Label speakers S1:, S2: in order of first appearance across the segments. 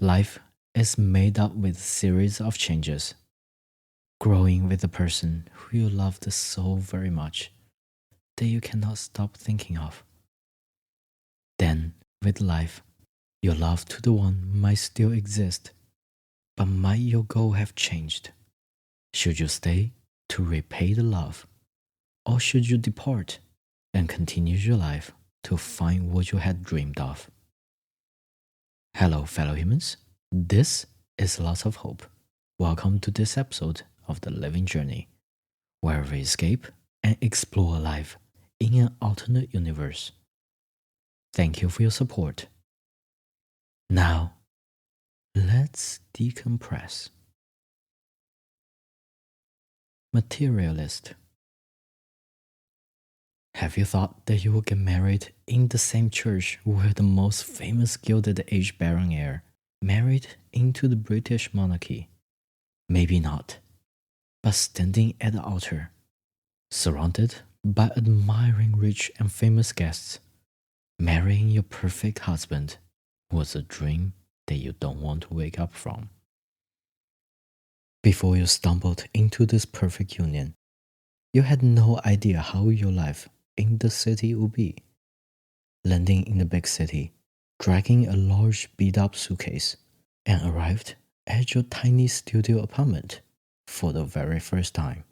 S1: Life is made up with a series of changes, growing with the person who you loved so very much that you cannot stop thinking of. Then, with life, your love to the one might still exist, but might your goal have changed? Should you stay to repay the love, or should you depart and continue your life to find what you had dreamed of? Hello, fellow humans. This is Lots of Hope. Welcome to this episode of The Living Journey, where we escape and explore life in an alternate universe. Thank you for your support. Now, let's decompress. Materialist. Have you thought that you would get married in the same church where the most famous Gilded Age Billionaire married into the British monarchy? Maybe not. But standing at the altar, surrounded by admiring rich and famous guests, marrying your perfect husband was a dream that you don't want to wake up from. Before you stumbled into this perfect union, you had no idea how your life in the city would be. Landing in the big city, dragging a large beat-up suitcase, and arrived at your tiny studio apartment for the very first time.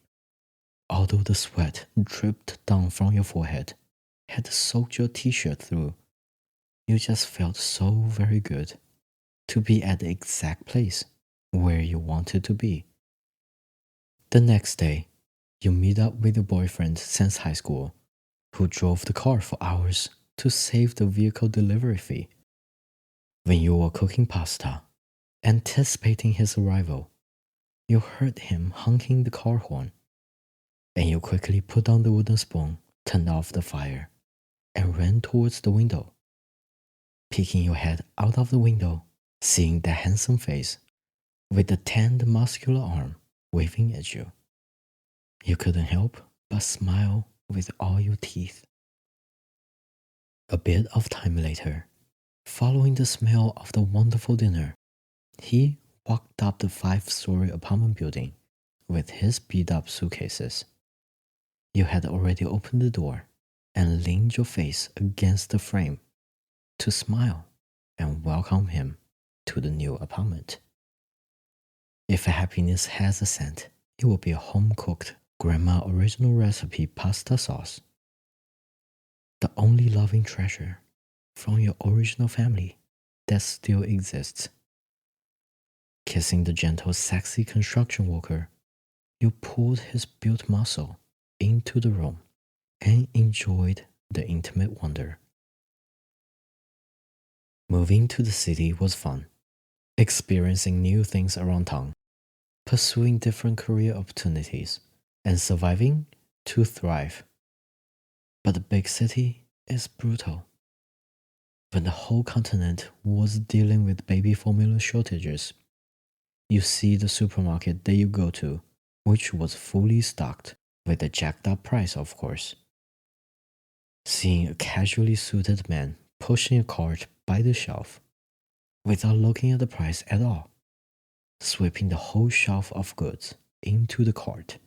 S1: Although the sweat dripped down from your forehead had soaked your t-shirt through, you just felt so very good to be at the exact place where you wanted to be. The next day, you meet up with your boyfriend since high school, who drove the car for hours to save the vehicle delivery fee. When you were cooking pasta, anticipating his arrival, you heard him honking the car horn, and you quickly put down the wooden spoon, turned off the fire, and ran towards the window. Peeking your head out of the window, seeing that handsome face with the tanned muscular arm waving at you, you couldn't help but smile with all your teeth. A bit of time later, following the smell of the wonderful dinner, he walked up the 5-story apartment building with his beat-up suitcases. You had already opened the door and leaned your face against the frame to smile and welcome him to the new apartment. If happiness has a scent, it will be a home-cooked grandma original recipe pasta sauce. The only loving treasure from your original family that still exists. Kissing the gentle, sexy construction worker, you pulled his built muscle into the room and enjoyed the intimate wonder. Moving to the city was fun, experiencing new things around town, pursuing different career opportunities, and surviving to thrive. But the big city is brutal. When the whole continent was dealing with baby formula shortages, you see the supermarket that you go to, which was fully stocked with a jacked up price, of course. Seeing a casually suited man pushing a cart by the shelf without looking at the price at all, sweeping the whole shelf of goods into the cart.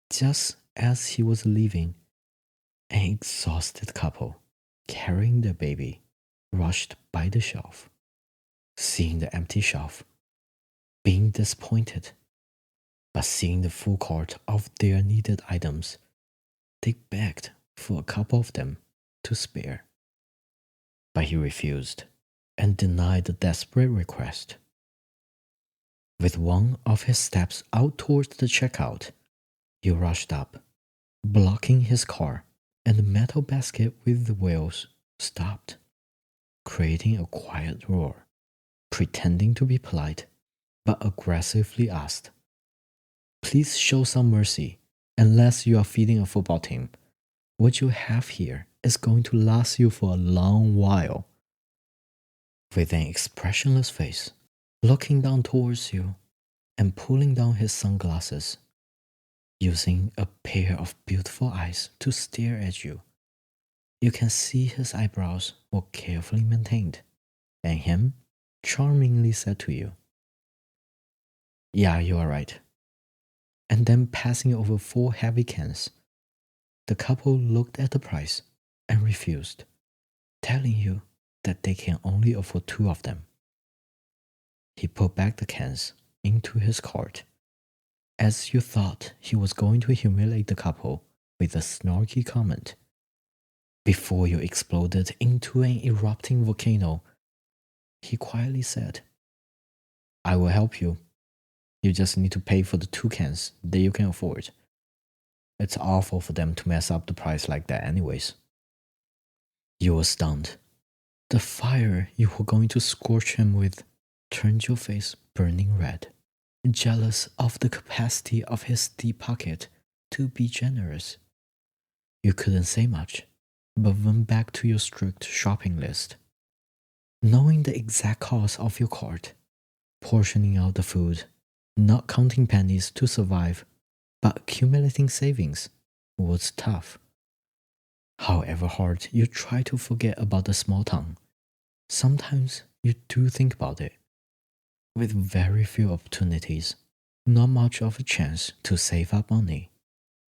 S1: Just as he was leaving, an exhausted couple carrying their baby rushed by the shelf. Seeing the empty shelf, being disappointed, but seeing the full cart of their needed items, they begged for a couple of them to spare. But he refused and denied the desperate request. With one of his steps out towards the checkout, you rushed up, blocking his car, and the metal basket with the wheels stopped, creating a quiet roar, pretending to be polite, but aggressively asked, "Please show some mercy, unless you are feeding a football team. What you have here is going to last you for a long while." With an expressionless face, looking down towards you and pulling down his sunglasses, using a pair of beautiful eyes to stare at you, you can see his eyebrows were carefully maintained, and him charmingly said to you, "Yeah, you are right," and then passing over 4 heavy cans. The couple looked at the price and refused, telling you that they can only afford 2 of them. He put back the cans into his cart, as you thought he was going to humiliate the couple with a snarky comment. Before you exploded into an erupting volcano, he quietly said, "I will help you. You just need to pay for the 2 cans that you can afford. It's awful for them to mess up the price like that anyways." You were stunned. The fire you were going to scorch him with turned your face burning red, jealous of the capacity of his deep pocket to be generous. You couldn't say much, but went back to your strict shopping list. Knowing the exact cost of your cart, portioning out the food, not counting pennies to survive, but accumulating savings was tough. However hard you try to forget about the small town, sometimes you do think about it. With very few opportunities, not much of a chance to save up money,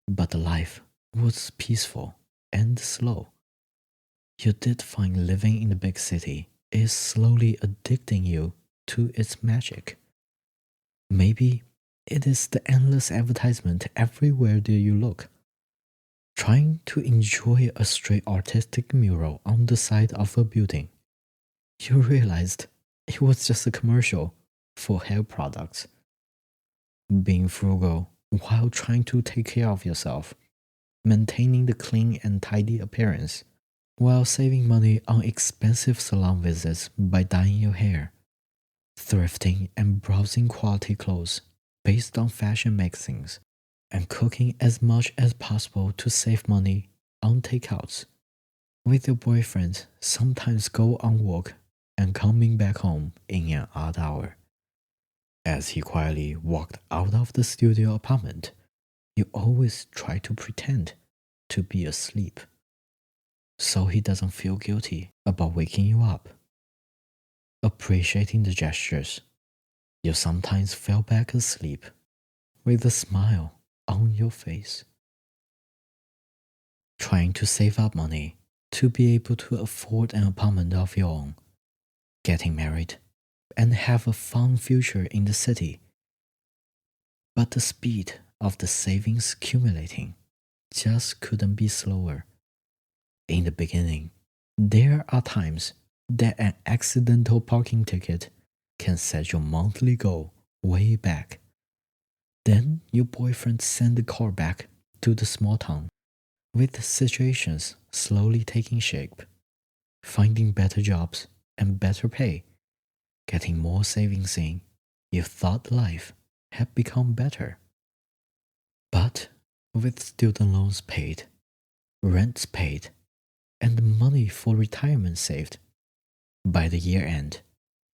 S1: but the life was peaceful and slow. You did find living in the big city is slowly addicting you to its magic. Maybe it is the endless advertisement everywhere that you look. Trying to enjoy a stray artistic mural on the side of a building, you realized it was just a commercial for hair products. Being frugal while trying to take care of yourself, maintaining the clean and tidy appearance, while saving money on expensive salon visits by dyeing your hair, thrifting and browsing quality clothes based on fashion magazines, and cooking as much as possible to save money on takeouts. With your boyfriend, sometimes go on walk and coming back home in an odd hour. As he quietly walked out of the studio apartment, you always try to pretend to be asleep, so he doesn't feel guilty about waking you up. Appreciating the gestures, you sometimes fell back asleep with a smile on your face. Trying to save up money to be able to afford an apartment of your own, getting married, and have a fun future in the city. But the speed of the savings accumulating just couldn't be slower. In the beginning, there are times that an accidental parking ticket can set your monthly goal way back. Then your boyfriend sent the car back to the small town, with situations slowly taking shape, finding better jobs and better pay, getting more savings in. You thought life had become better. But with student loans paid, rents paid, and money for retirement saved, by the year end,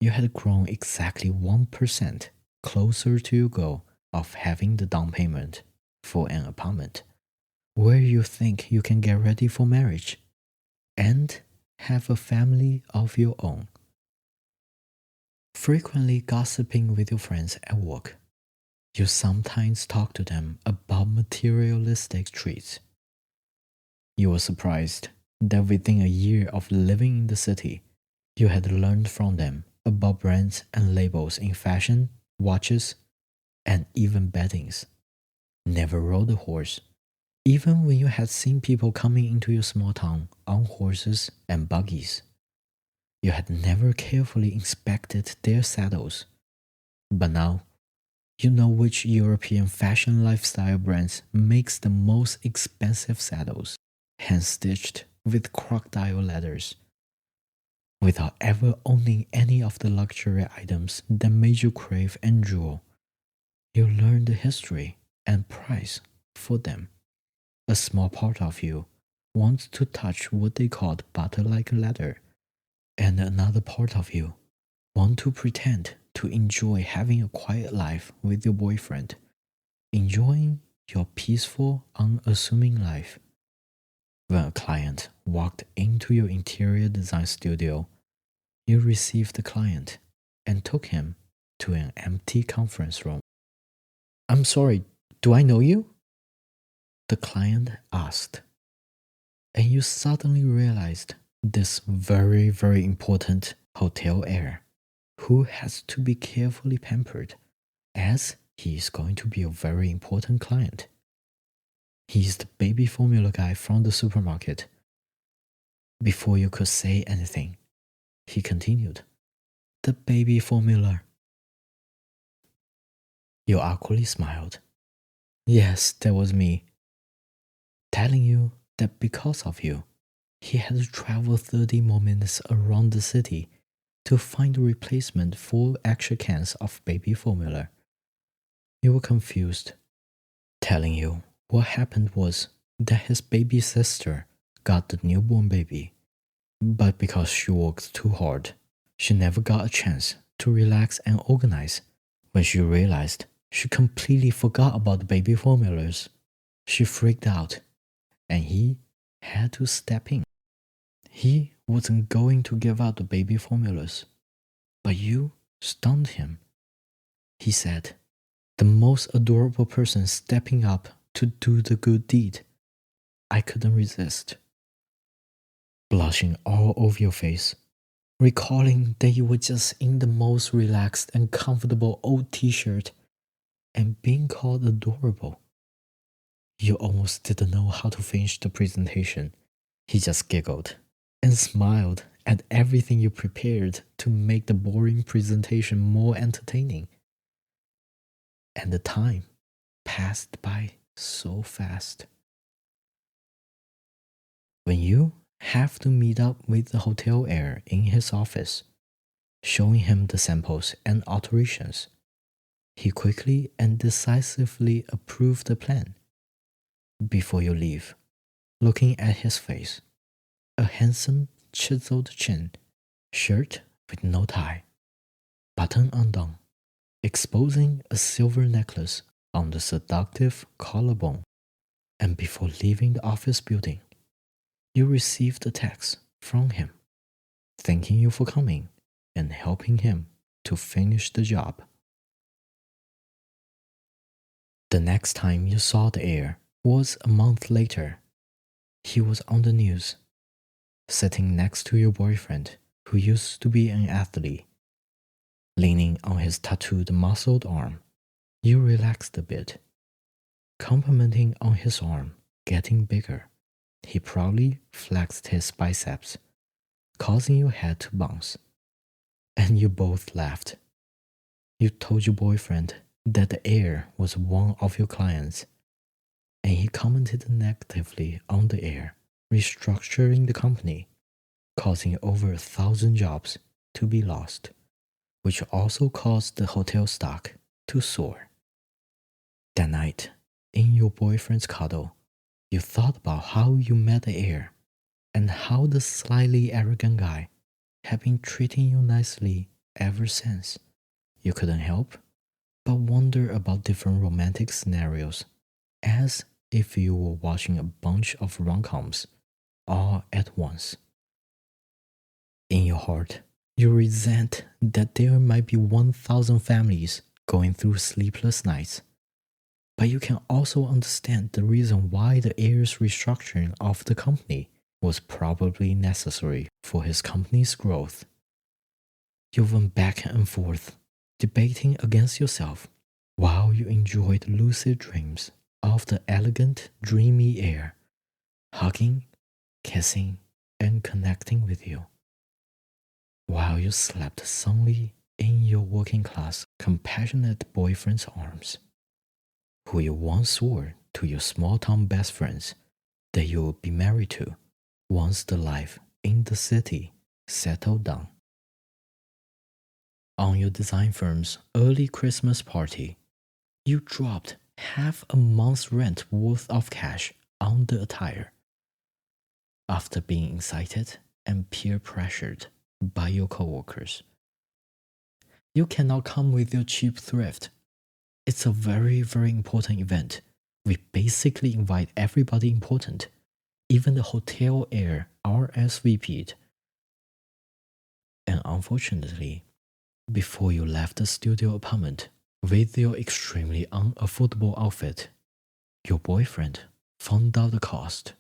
S1: you had grown exactly 1% closer to your goal of having the down payment for an apartment where you think you can get ready for marriage and have a family of your own. Frequently gossiping with your friends at work, you sometimes talk to them about materialistic treats. You were surprised that within a year of living in the city, you had learned from them about brands and labels in fashion, watches, and even beddings. Never rode a horse, even when you had seen people coming into your small town on horses and buggies. You had never carefully inspected their saddles. But now, you know which European fashion lifestyle brands makes the most expensive saddles, hand-stitched with crocodile leathers. Without ever owning any of the luxury items that made you crave and drool, you learn the history and price for them. A small part of you wants to touch what they called butter-like leather, and another part of you want to pretend to enjoy having a quiet life with your boyfriend, enjoying your peaceful, unassuming life. When a client walked into your interior design studio, you received the client and took him to an empty conference room. "I'm sorry, do I know you?" the client asked. And you suddenly realized this very, very important hotel heir who has to be carefully pampered as he is going to be a very important client. He's the baby formula guy from the supermarket. Before you could say anything, he continued, "The baby formula." You awkwardly smiled. Yes, that was me. Telling you that because of you, he had to travel 30 more minutes around the city to find a replacement for extra cans of baby formula. You were confused. Telling you what happened was that his baby sister got the newborn baby, but because she worked too hard, she never got a chance to relax and organize. When she realized she completely forgot about the baby formulas, she freaked out, and he had to step in. He wasn't going to give out the baby formulas, but you stunned him. He said, "The most adorable person stepping up to do the good deed." I couldn't resist. Blushing all over your face, recalling that you were just in the most relaxed and comfortable old t-shirt and being called adorable. You almost didn't know how to finish the presentation. He just giggled and smiled at everything you prepared to make the boring presentation more entertaining. And the time passed by so fast. When you have to meet up with the hotel heir in his office, showing him the samples and alterations, he quickly and decisively approved the plan. Before you leave, looking at his face, a handsome, chiseled chin, shirt with no tie, button undone, exposing a silver necklace on the seductive collarbone. And before leaving the office building, you received a text from him, thanking you for coming and helping him to finish the job. The next time you saw the heir was a month later. He was on the news, sitting next to your boyfriend, who used to be an athlete. Leaning on his tattooed muscled arm, you relaxed a bit, complimenting on his arm getting bigger. He proudly flexed his biceps, causing your head to bounce. And you both laughed. You told your boyfriend that the heir was one of your clients, and he commented negatively on the heir, restructuring the company, causing over 1,000 jobs to be lost, which also caused the hotel stock to soar. That night, in your boyfriend's cuddle, you thought about how you met the heir and how the slightly arrogant guy had been treating you nicely ever since. You couldn't help but wonder about different romantic scenarios, as if you were watching a bunch of rom-coms all at once. In your heart, you resent that there might be 1,000 families going through sleepless nights. But you can also understand the reason why the heir's restructuring of the company was probably necessary for his company's growth. You went back and forth, debating against yourself, while you enjoyed lucid dreams of the elegant, dreamy heir, hugging, kissing, and connecting with you, while you slept soundly in your working class, compassionate boyfriend's arms, who you once swore to your small town best friends that you would be married to once the life in the city settled down. On your design firm's early Christmas party, you dropped half a month's rent worth of cash on the attire. After being incited and peer pressured by your coworkers. You cannot come with your cheap thrift. It's a very, very important event. We basically invite everybody important, even the hotel heir RSVP'd. And unfortunately, Before you left the studio apartment with your extremely unaffordable outfit, your boyfriend found out the cost,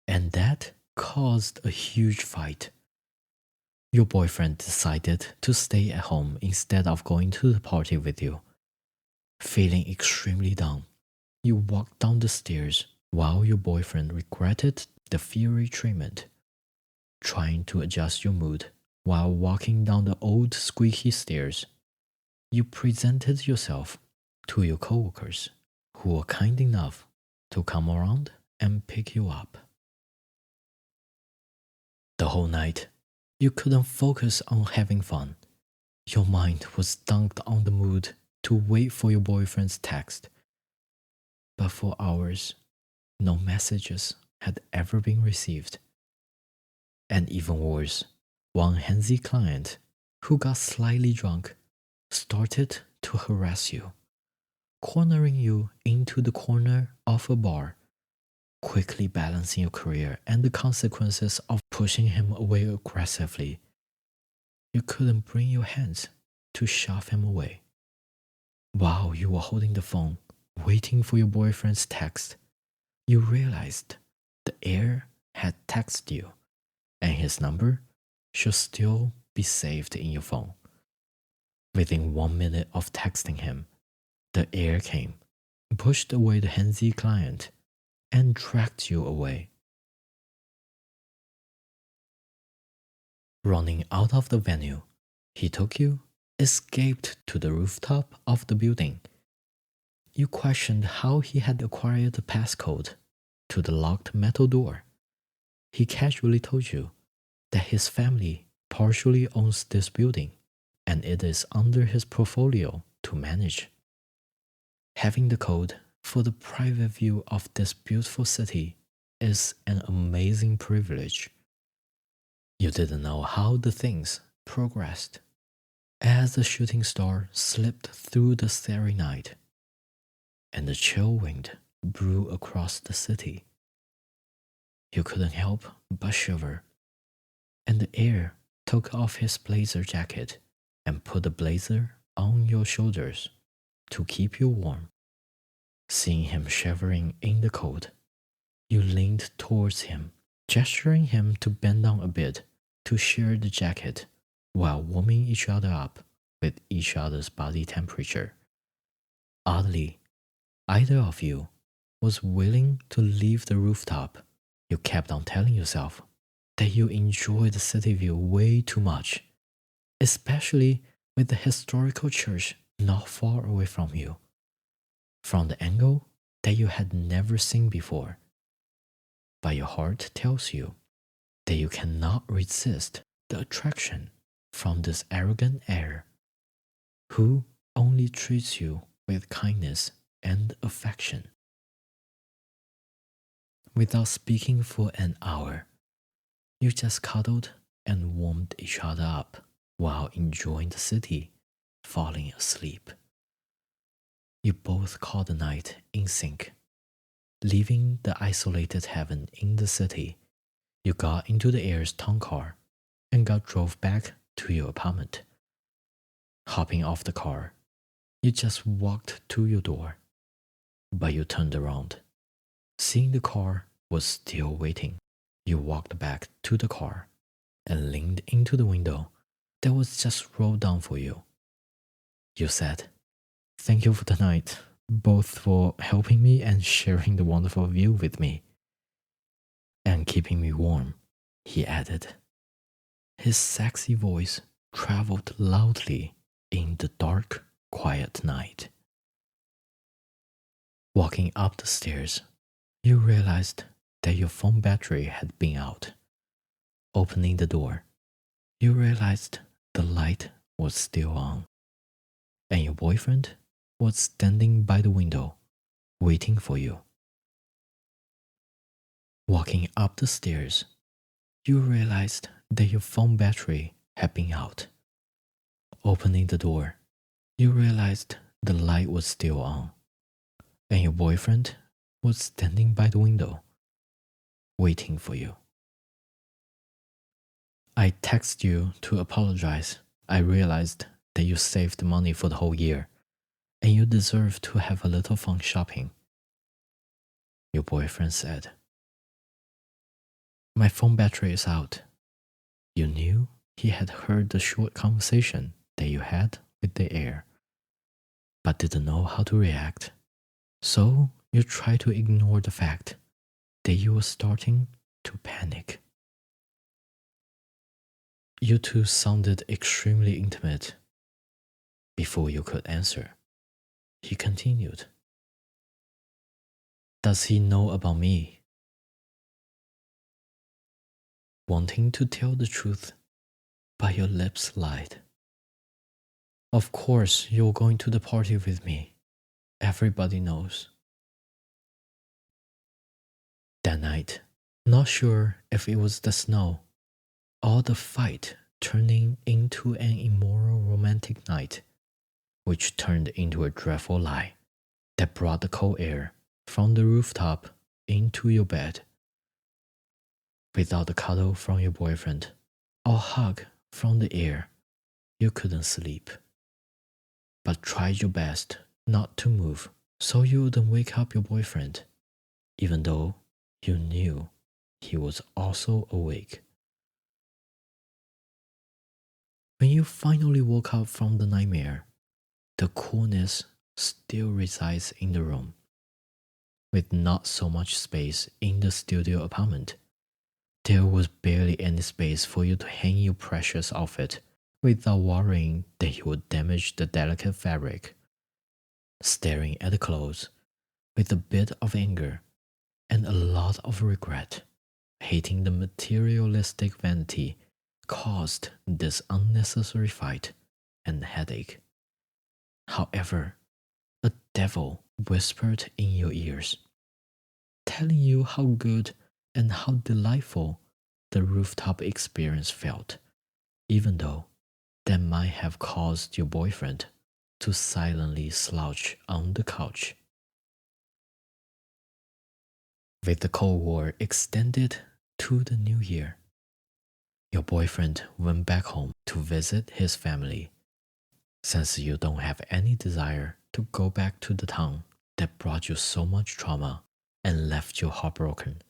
S1: and that caused a huge fight. Your boyfriend decided to stay at home instead of going to the party with you. Feeling extremely down, you walked down the stairs while your boyfriend regretted the fiery treatment, trying to adjust your mood while walking down the old squeaky stairs. You presented yourself to your coworkers, who were kind enough to come around and pick you up. The whole night, you couldn't focus on having fun. Your mind was dunked on the mood to wait for your boyfriend's text. But for hours, no messages had ever been received. And even worse, one handsy client who got slightly drunk started to harass you, cornering you into the corner of a bar, quickly balancing your career and the consequences of pushing him away aggressively. You couldn't bring your hands to shove him away. While you were holding the phone, waiting for your boyfriend's text, you realized the heir had texted you, and his number should still be saved in your phone. Within 1 minute of texting him, the heir came, pushed away the handsy client, and dragged you away. Running out of the venue, he took you, escaped to the rooftop of the building. You questioned how he had acquired the passcode to the locked metal door. He casually told you that his family partially owns this building and it is under his portfolio to manage. Having the code for the private view of this beautiful city is an amazing privilege. You didn't know how the things progressed as the shooting star slipped through the starry night and the chill wind blew across the city. You couldn't help but shiver, and the heir took off his blazer jacket and put the blazer on your shoulders to keep you warm. Seeing him shivering in the cold, you leaned towards him, gesturing him to bend down a bit to share the jacket while warming each other up with each other's body temperature. Oddly, either of you was willing to leave the rooftop. You kept on telling yourself that you enjoyed the city view way too much, especially with the historical church not far away from you, from the angle that you had never seen before. But your heart tells you that you cannot resist the attraction from this arrogant heir, who only treats you with kindness and affection. Without speaking for an hour, you just cuddled and warmed each other up while enjoying the city, falling asleep. You both called the night in sync. Leaving the isolated heaven in the city, you got into the heir's town car and got drove back to your apartment. Hopping off the car, you just walked to your door, but you turned around. Seeing the car was still waiting, you walked back to the car and leaned into the window that was just rolled down for you. You said, "Thank you for the night, both for helping me and sharing the wonderful view with me. And keeping me warm," he added. His sexy voice traveled loudly in the dark, quiet night. Walking up the stairs, you realized that your phone battery had been out. Opening the door, you realized the light was still on, and your boyfriend was standing by the window, waiting for you. Walking up the stairs, you realized that your phone battery had been out. Opening the door, you realized the light was still on, and your boyfriend was standing by the window, waiting for you. I texted you to apologize. I realized that you saved money for the whole year, and you deserve to have a little fun shopping. Your boyfriend said, "My phone battery is out." You knew he had heard the short conversation that you had with the heir, but didn't know how to react. So you tried to ignore the fact that you were starting to panic. You two sounded extremely intimate. Before you could answer, he continued, "Does he know about me?" Wanting to tell the truth, but your lips lied. "Of course, you're going to the party with me. Everybody knows." That night, not sure if it was the snow or the fight turning into an immoral romantic night, which turned into a dreadful lie that brought the cold air from the rooftop into your bed. Without a cuddle from your boyfriend or hug from the air, you couldn't sleep, but tried your best not to move so you wouldn't wake up your boyfriend, even though you knew he was also awake. When you finally woke up from the nightmare, the coolness still resides in the room. With not so much space in the studio apartment, there was barely any space for you to hang your precious outfit without worrying that you would damage the delicate fabric. Staring at the clothes with a bit of anger and a lot of regret, hating the materialistic vanity caused this unnecessary fight and headache. However, a devil whispered in your ears, telling you how good and how delightful the rooftop experience felt, even though that might have caused your boyfriend to silently slouch on the couch. With the Cold War extended to the new year, your boyfriend went back home to visit his family. Since you don't have any desire to go back to the town that brought you so much trauma and left you heartbroken,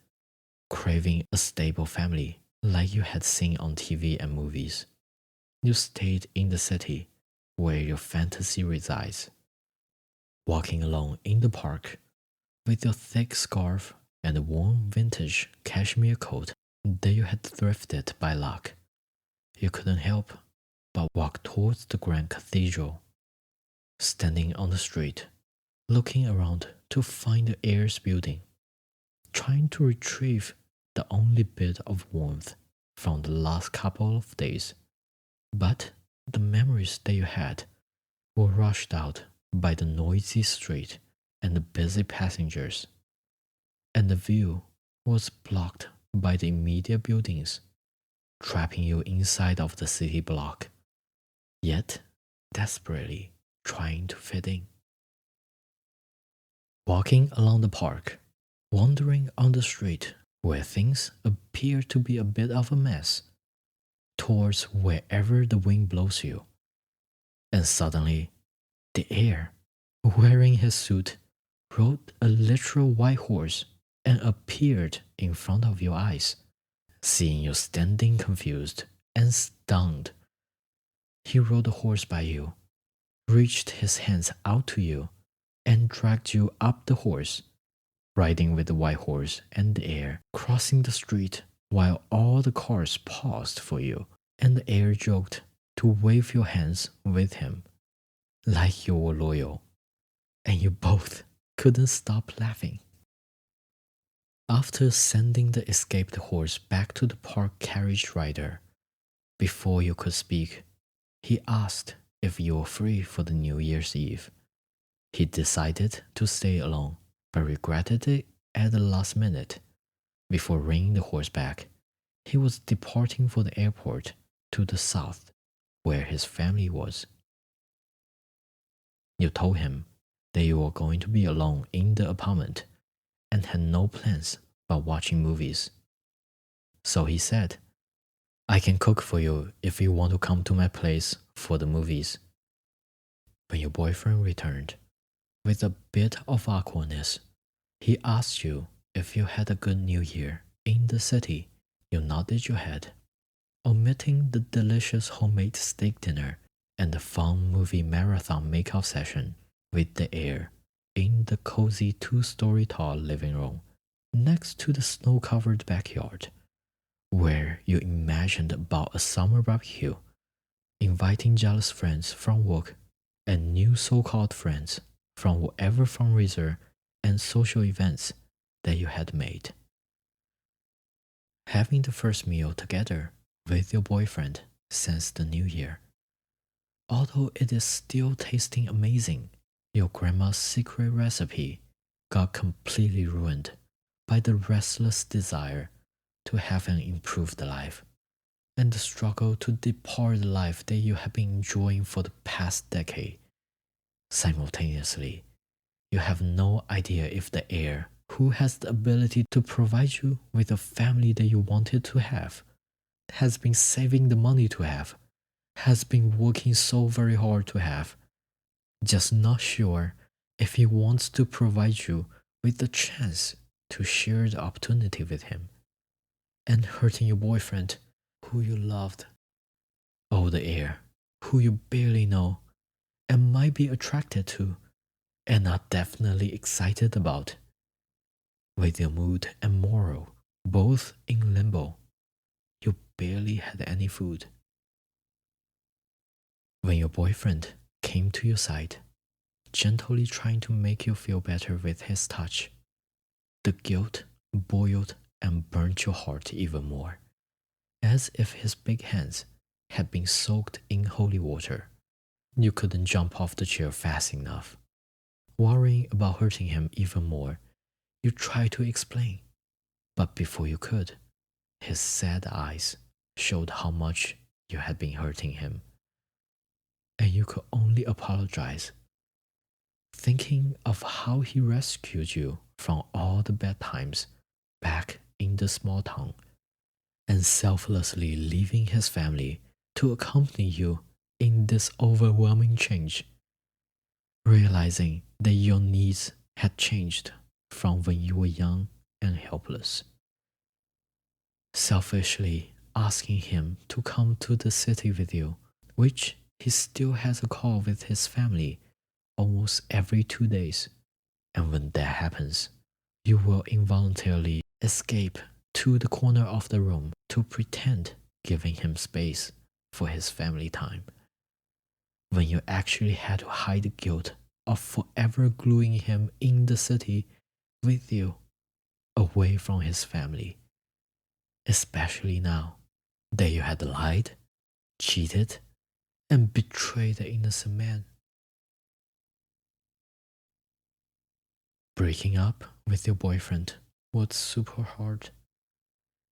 S1: craving a stable family like you had seen on TV and movies, you stayed in the city where your fantasy resides. Walking alone in the park with your thick scarf and a warm vintage cashmere coat that you had thrifted by luck, you couldn't help but walk towards the grand cathedral. Standing on the street, looking around to find the heir's building, trying to retrieve the only bit of warmth from the last couple of days. But the memories that you had were rushed out by the noisy street and the busy passengers, and the view was blocked by the immediate buildings, trapping you inside of the city block, yet desperately trying to fit in. Walking along the park, wandering on the street where things appear to be a bit of a mess, towards wherever the wind blows you, and suddenly the heir, wearing his suit, rode a literal white horse and appeared in front of your eyes. Seeing you standing confused and stunned, he rode the horse by you, reached his hands out to you, and dragged you up the horse, riding with the white horse and the heir, crossing the street while all the cars paused for you, and the heir joked to wave your hands with him, like you were loyal, and you both couldn't stop laughing. After sending the escaped horse back to the park carriage rider, before you could speak, he asked if you were free for the New Year's Eve. He decided to stay alone, but regretted it at the last minute. Before reining the horse back, he was departing for the airport to the south, where his family was. You told him that you were going to be alone in the apartment and had no plans but watching movies. So he said, "I can cook for you if you want to come to my place for the movies." When your boyfriend returned, with a bit of awkwardness, he asked you if you had a good New Year in the city. You nodded your head, omitting the delicious homemade steak dinner and the fun movie marathon makeout session with the heir in the cozy two-story tall living room next to the snow-covered backyard, where you imagined about a summer barbecue, inviting jealous friends from work and new so-called friends from whatever fundraiser and social events that you had made. Having the first meal together with your boyfriend since the new year. Although it is still tasting amazing, your grandma's secret recipe got completely ruined by the restless desire to have an improved life and the struggle to depart the life that you have been enjoying for the past decade. Simultaneously, you have no idea if the heir, who has the ability to provide you with a family that you wanted to have, has been saving the money to have, has been working so very hard to have, just not sure if he wants to provide you with the chance to share the opportunity with him, and hurting your boyfriend, who you loved. Oh, the heir, who you barely know and might be attracted to and are definitely excited about. With your mood and moral both in limbo, you barely had any food. When your boyfriend came to your side, gently trying to make you feel better with his touch, the guilt boiled and burnt your heart even more, as if his big hands had been soaked in holy water. You couldn't jump off the chair fast enough. Worrying about hurting him even more, you tried to explain, but before you could, his sad eyes showed how much you had been hurting him, and you could only apologize, thinking of how he rescued you from all the bad times back in the small town, and selflessly leaving his family to accompany you in this overwhelming change, realizing that your needs had changed from when you were young and helpless. Selfishly asking him to come to the city with you, which he still has a call with his family almost every 2 days. And when that happens, you will involuntarily escape to the corner of the room to pretend giving him space for his family time, when you actually had to hide the guilt of forever gluing him in the city with you, away from his family, especially now that you had lied, cheated, and betrayed the innocent man. Breaking up with your boyfriend was super hard.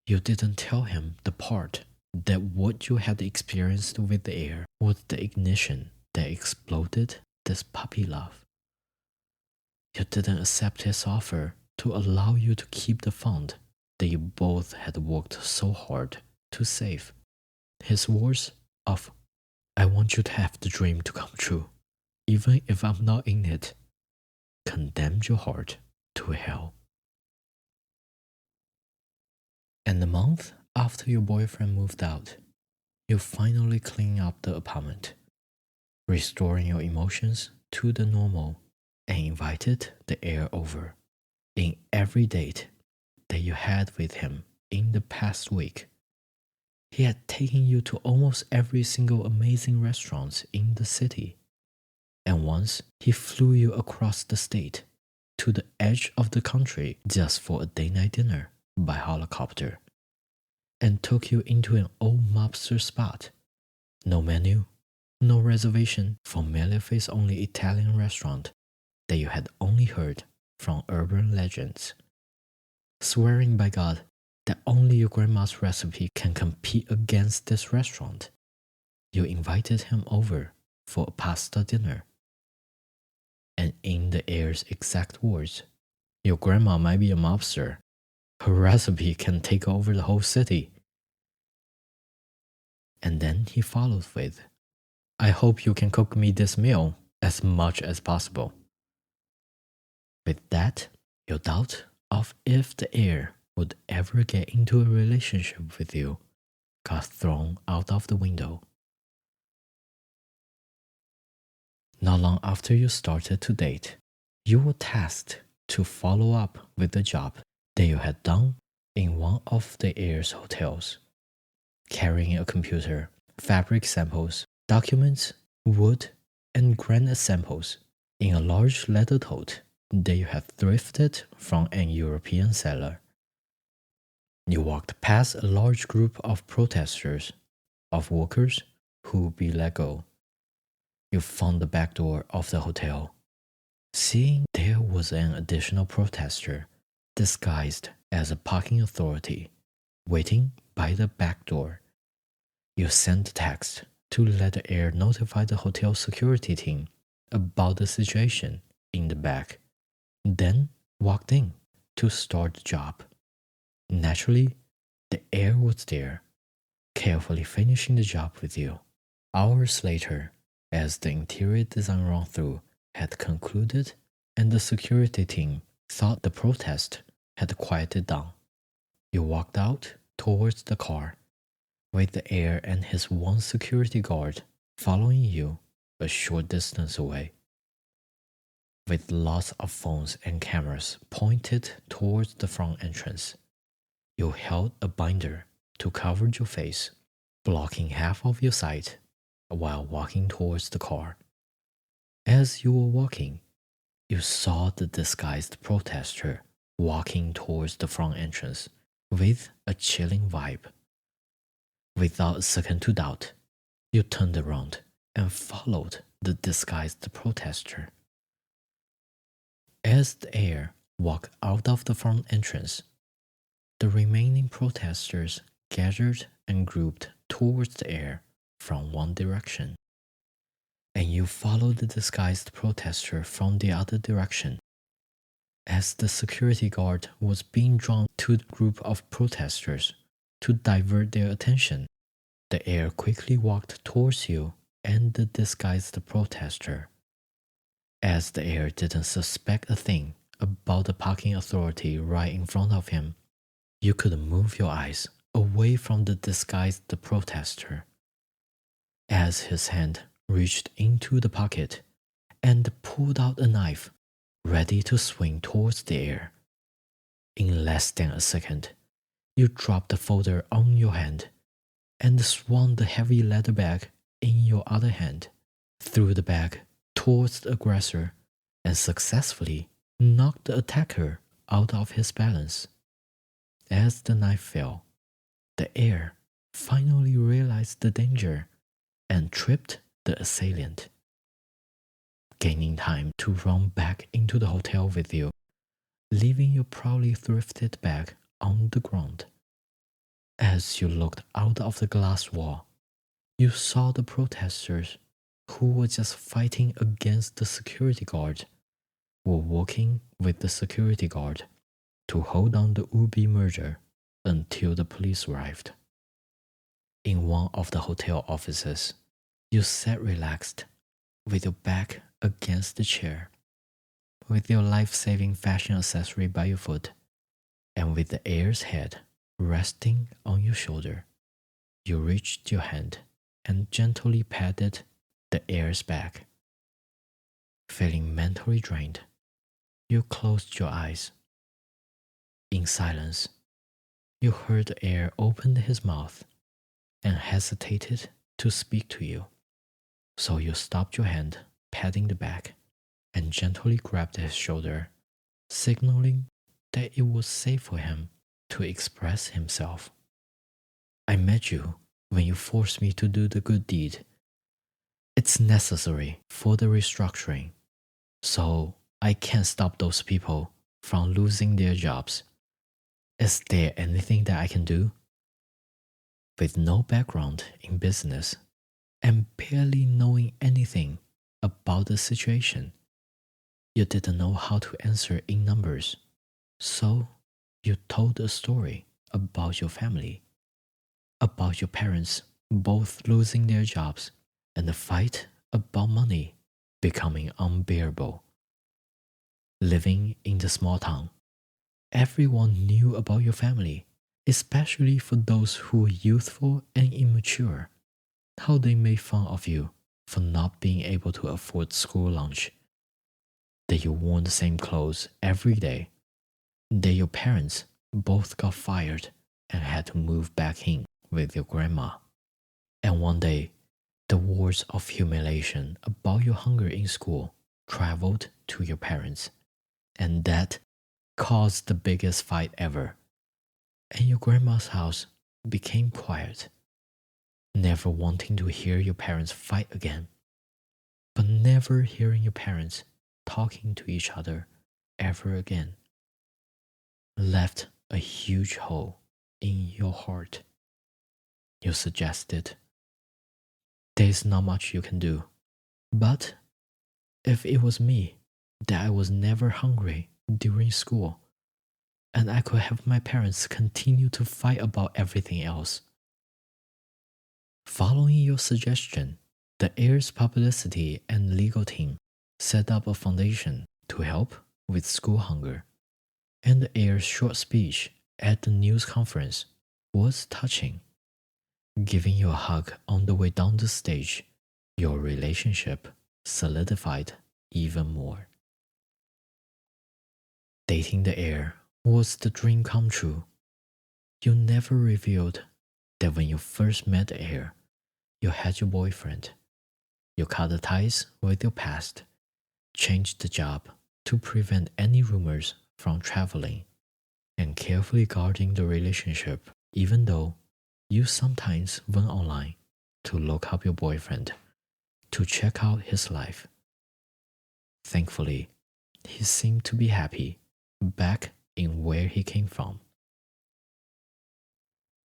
S1: You didn't tell him the part that what you had experienced with the heir was the ignition that exploded this puppy love. You didn't accept his offer to allow you to keep the fund that you both had worked so hard to save. His words of, "I want you to have the dream to come true, even if I'm not in it," condemned your heart to hell. And a month after your boyfriend moved out, you finally cleaned up the apartment, restoring your emotions to the normal, and invited the heir over in every date that you had with him in the past week. He had taken you to almost every single amazing restaurant in the city, and once he flew you across the state to the edge of the country just for a day-night dinner by helicopter, and took you into an old mobster spot. No menu, no reservation, familiar face only Italian restaurant that you had only heard from urban legends. Swearing by God that only your grandma's recipe can compete against this restaurant, you invited him over for a pasta dinner. And in the heir's exact words, "Your grandma might be a mobster. Her recipe can take over the whole city." And then he followed with, "I hope you can cook me this meal as much as possible. With that, your doubt of if the heir would ever get into a relationship with you got thrown out of the window. Not long after you started to date, you were tasked to follow up with the job that you had done in one of the heir's hotels, carrying a computer, fabric samples, documents, wood, and granite samples in a large leather tote that you had thrifted from an European seller. You walked past a large group of protesters, of workers who would be let go. You found the back door of the hotel. Seeing there was an additional protester, disguised as a parking authority, waiting by the back door, you sent a text to let the heir notify the hotel security team about the situation in the back, then walked in to start the job. Naturally, the heir was there, carefully finishing the job with you. Hours later, as the interior design run-through had concluded and the security team thought the protest had quieted down, you walked out towards the car, with the heir and his one security guard following you a short distance away. With lots of phones and cameras pointed towards the front entrance, you held a binder to cover your face, blocking half of your sight while walking towards the car. As you were walking, you saw the disguised protester walking towards the front entrance with a chilling vibe. Without a second to doubt, you turned around and followed the disguised protester. As the heir walked out of the front entrance, the remaining protesters gathered and grouped towards the heir from one direction, and you followed the disguised protester from the other direction. As the security guard was being drawn to the group of protesters to divert their attention, the heir quickly walked towards you and the disguised protester. As the heir didn't suspect a thing about the parking authority right in front of him, you could move your eyes away from the disguised protester. As his hand reached into the pocket and pulled out a knife, ready to swing towards the heir. In less than a second, you dropped the folder on your hand and swung the heavy leather bag in your other hand, threw the bag towards the aggressor, and successfully knocked the attacker out of his balance. As the knife fell, the heir finally realized the danger and tripped the assailant, gaining time to run back into the hotel with you, leaving your proudly thrifted bag on the ground. As you looked out of the glass wall, you saw the protesters, who were just fighting against the security guard, were working with the security guard to hold on the would-be murder until the police arrived. In one of the hotel offices, you sat relaxed, with your back against the chair, with your life-saving fashion accessory by your foot, and with the heir's head resting on your shoulder. You reached your hand and gently patted the heir's back. Feeling mentally drained, you closed your eyes. In silence, you heard the heir open his mouth and hesitated to speak to you. So you stopped your hand patting the back and gently grabbed his shoulder, signaling that it was safe for him to express himself. I met you when you forced me to do the good deed. It's necessary for the restructuring, so I can't stop those people from losing their jobs. Is there anything that I can do? With no background in business and barely knowing anything about the situation, you didn't know how to answer in numbers, so you told a story about your family, about your parents both losing their jobs, and the fight about money becoming unbearable. Living in the small town, everyone knew about your family, especially for those who were youthful and immature. How they made fun of you for not being able to afford school lunch, that you wore the same clothes every day, that your parents both got fired and had to move back in with your grandma. And one day, the words of humiliation about your hunger in school traveled to your parents, and that caused the biggest fight ever. And your grandma's house became quiet, never wanting to hear your parents fight again, but never hearing your parents talking to each other ever again left a huge hole in your heart. You suggested, "There's not much you can do, but if it was me, that I was never hungry during school, and I could have my parents continue to fight about everything else." Following your suggestion, the heir's publicity and legal team set up a foundation to help with school hunger, and the heir's short speech at the news conference was touching. Giving you a hug on the way down the stage, your relationship solidified even more. Dating the heir was the dream come true. You never revealed that when you first met the heir, you had your boyfriend. You cut the ties with your past, changed the job to prevent any rumors from traveling, and carefully guarding the relationship, even though you sometimes went online to look up your boyfriend, to check out his life. Thankfully, he seemed to be happy back in where he came from.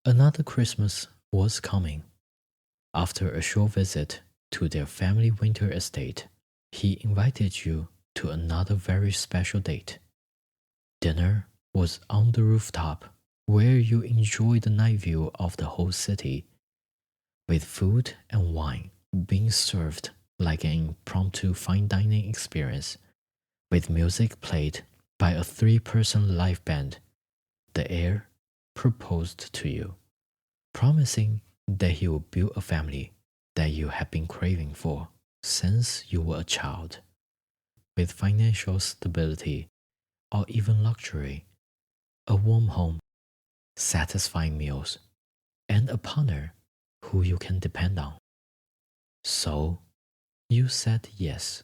S1: Another Christmas was coming. After a short visit to their family winter estate, he invited you to another very special date. Dinner was on the rooftop where you enjoyed the night view of the whole city, with food and wine being served like an impromptu fine dining experience, with music played by a 3-person live band. The heir proposed to you, promising that he would build a family that you had been craving for since you were a child, with financial stability or even luxury, a warm home, satisfying meals, and a partner who you can depend on. So, you said yes.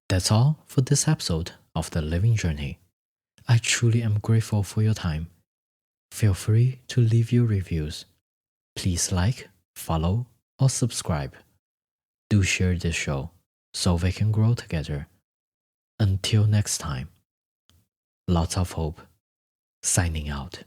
S1: That's all for this episode of The Living Journey. I truly am grateful for your time. Feel free to leave your reviews. Please like, follow, or subscribe. Do share this show so we can grow together. Until next time, lots of hope. Signing out.